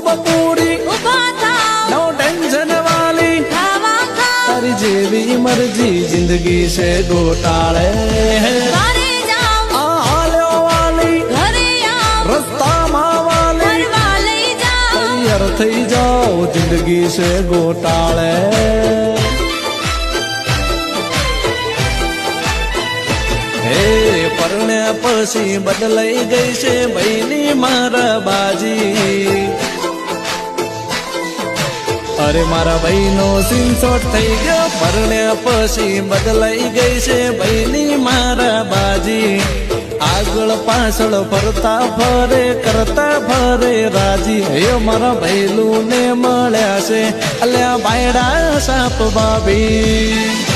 બપોરી નો tension વાલી તારી જેવી મરજી જિંદગી છે ગોટાળે હાલ્યો વાલી રસ્તામાં વાલી તૈયાર થઈ જાઓ જિંદગી છે ગોટાળે હે પરણ્યા પછી બદલાઈ ગઈ છે ભાઈની મારા બાજી અરે મારા ભાઈનો સિંસોટ થઈ ગયો પરણ્યા પછી બદલાઈ ગઈ છે ભાઈની મારા બાજી આગળ પાછળ ફરતા ફરે કરતા ફરે રાજી હે મારા ભૈલું ને મળ્યા છે અલ્યા બાયડા સાપ બાબી